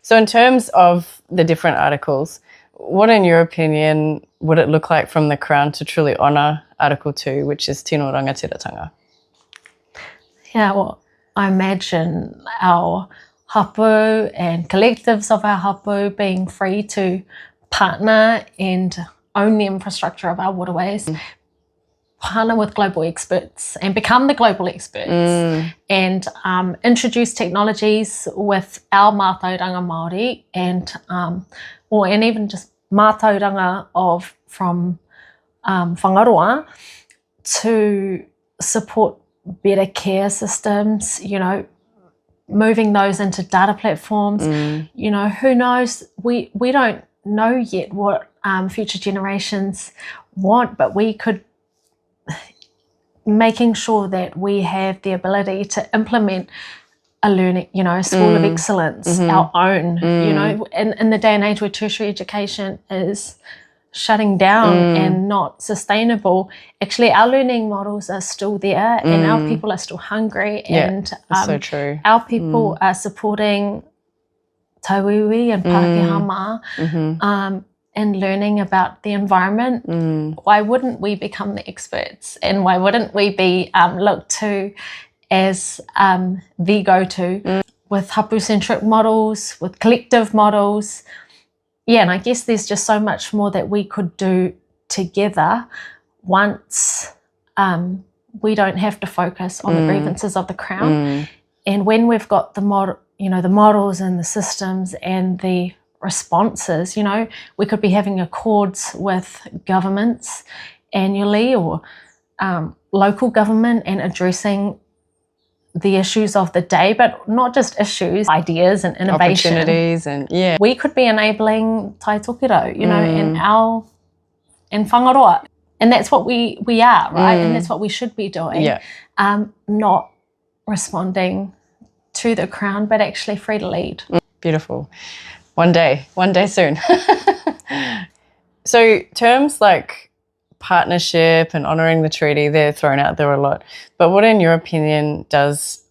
So in terms of the different articles, what in your opinion would it look like from the Crown to truly honour Article 2, which is tino rangatiratanga? Yeah, well, I imagine our hapū and collectives of our hapū being free to partner and own the infrastructure of our waterways, partner with global experts and become the global experts, and introduce technologies with our mātauranga Māori and even just mātauranga from Whangaroa to support better care systems, you know, moving those into data platforms. You know, who knows, we don't know yet what future generations want, but we could, making sure that we have the ability to implement a learning, you know, a school of excellence, our own, you know, in the day and age where tertiary education is shutting down and not sustainable. Actually, our learning models are still there and our people are still hungry, and so true. Our people are supporting tauiwi and Pākehā and learning about the environment. Why wouldn't we become the experts, and why wouldn't we be looked to as the go-to with hapū-centric models, with collective models? Yeah, and I guess there's just so much more that we could do together once we don't have to focus on the grievances of the Crown. And when we've got the models and the systems and the responses, you know, we could be having accords with governments annually or local government and addressing the issues of the day, but not just issues, ideas and innovation. Opportunities and we could be enabling tai tōkero, you know, in Whangaroa. And that's what we are, right? And that's what we should be doing. Not responding to the Crown, but actually free to lead. Beautiful. One day soon. So terms like partnership and honouring the treaty, they're thrown out there a lot. But what, in your opinion, does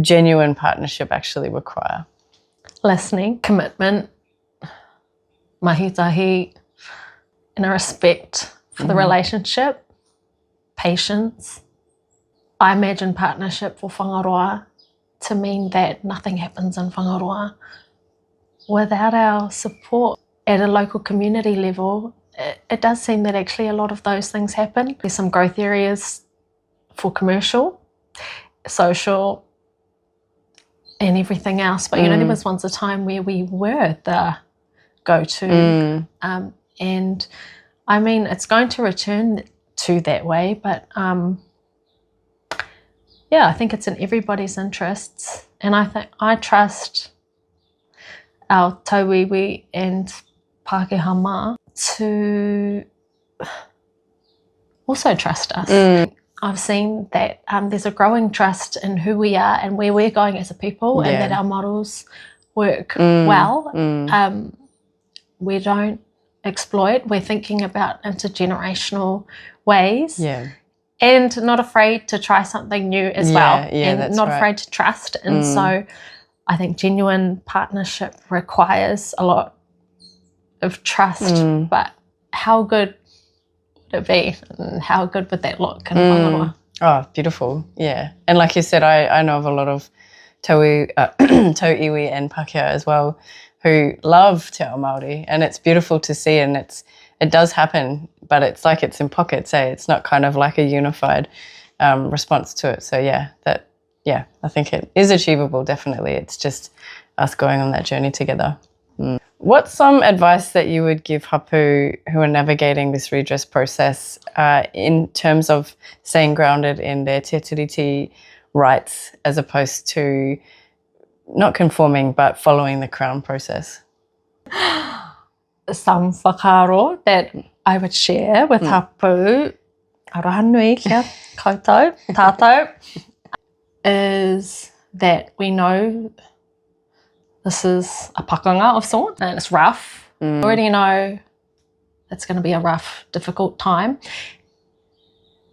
genuine partnership actually require? Listening, commitment, mahitahi, and a respect for the relationship, patience. I imagine partnership for Whangaroa to mean that nothing happens in Whangaroa without our support at a local community level. It does seem that actually a lot of those things happen. There's some growth areas for commercial, social, and everything else. But, you know, there was once a time where we were the go-to. And, I mean, it's going to return to that way. But, yeah, I think it's in everybody's interests. And I trust our tauiwi and Pākehā Mai to also trust us. I've seen that there's a growing trust in who we are and where we're going as a people, and that our models work well. We don't exploit. We're thinking about intergenerational ways. And not afraid to try something new as well. And not afraid to trust. And so I think genuine partnership requires a lot of trust, but how good would it be, and how good would that look in Whangaroa? Oh, beautiful, yeah. And like you said, I know of a lot of tauiwi and Pākehā as well who love te ao Māori, and it's beautiful to see, and it does happen, but it's like it's in pockets, it's not kind of like a unified response to it. So I think it is achievable, definitely. It's just us going on that journey together. What's some advice that you would give hapū who are navigating this redress process in terms of staying grounded in their Te Tiriti rights as opposed to not conforming but following the Crown process? Some whakaaro that I would share with hapū, aroha nui kia koutou, tātou, is that we know this is a pakanga of sorts and it's rough. We already know it's going to be a rough, difficult time.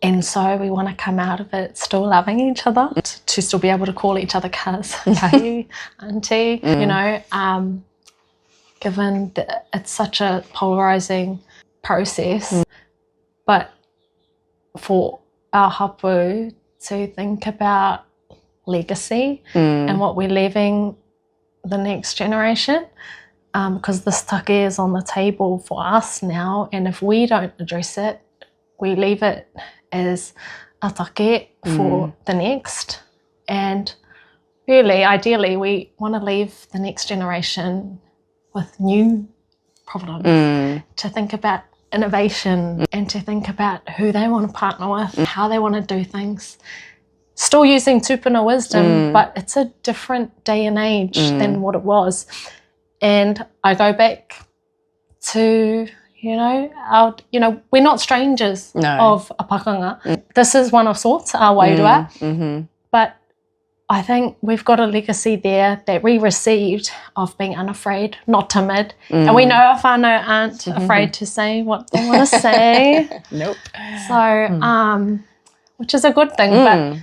And so we want to come out of it still loving each other, to still be able to call each other cuz, kahi, auntie, you know, given that it's such a polarizing process. But for our hapū to think about legacy and what we're leaving the next generation, because this take is on the table for us now, and if we don't address it, we leave it as a take for the next. And really, ideally, we want to leave the next generation with new problems, to think about innovation and to think about who they want to partner with, how they want to do things. Still using tupuna wisdom, but it's a different day and age than what it was. And I go back to, we're not strangers of a pakanga. This is one of sorts, our wairua. But I think we've got a legacy there that we received of being unafraid, not timid. And we know our whānau aren't afraid to say what they want to say. Nope. So, which is a good thing. But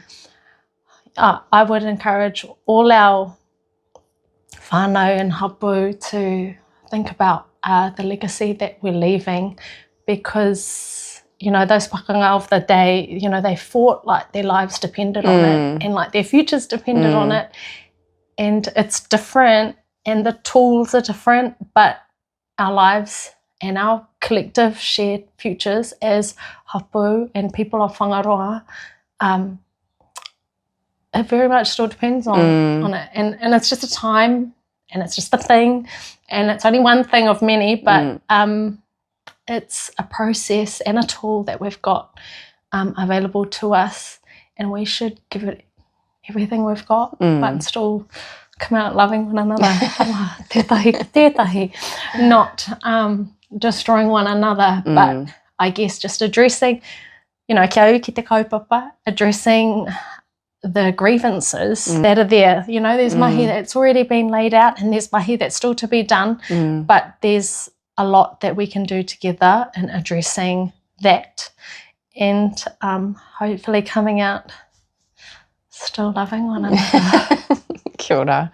I would encourage all our whānau and hapū to think about the legacy that we're leaving, because, those pakanga of the day, they fought like their lives depended on it, and like their futures depended on it. And it's different and the tools are different, but our lives and our collective shared futures as hapū and people of Whangaroa, it very much still depends on it. And it's just a time, and it's just a thing, and it's only one thing of many, but it's a process and a tool that we've got available to us, and we should give it everything we've got, but still come out loving one another. Tētahi. Not destroying one another, but I guess just addressing, kia au ki te kaupapa, addressing the grievances that are there. There's mahi that's already been laid out, and there's mahi that's still to be done, but there's a lot that we can do together in addressing that, and hopefully coming out still loving one another. Kia ora.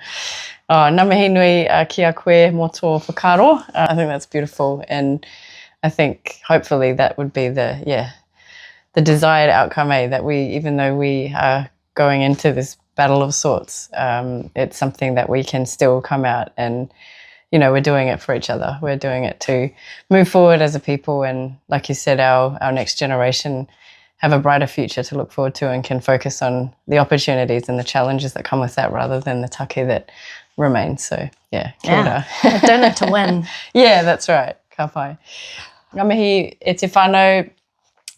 Ngā mihi nui ki a koe mō tō whakaaro. I think that's beautiful, and I think hopefully that would be the desired outcome, that we, even though we are going into this battle of sorts, it's something that we can still come out and, we're doing it for each other. We're doing it to move forward as a people, and like you said, our next generation have a brighter future to look forward to and can focus on the opportunities and the challenges that come with that, rather than the take that remains. So, kia ora. Don't have to win. Yeah, that's right. Ka pai. Ngā mihi e te whānau.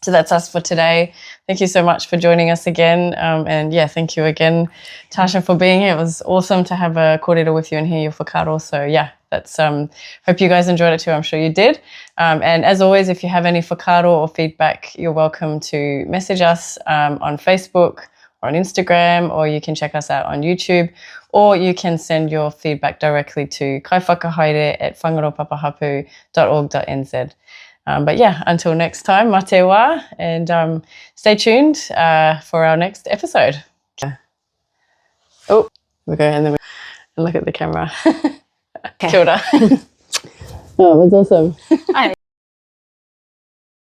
So that's us for today. Thank you so much for joining us again. And thank you again, Tasha, for being here. It was awesome to have a kōrero with you and hear your whakaaro. So that's hope you guys enjoyed it too. I'm sure you did. And as always, if you have any whakaaro or feedback, you're welcome to message us on Facebook or on Instagram, or you can check us out on YouTube, or you can send your feedback directly to kaiwhakahaere@whangaroapapahapū.org.nz. But until next time, mā te wā, and stay tuned for our next episode. Oh, we go and then we look at the camera. Kia ora. Oh, that's awesome.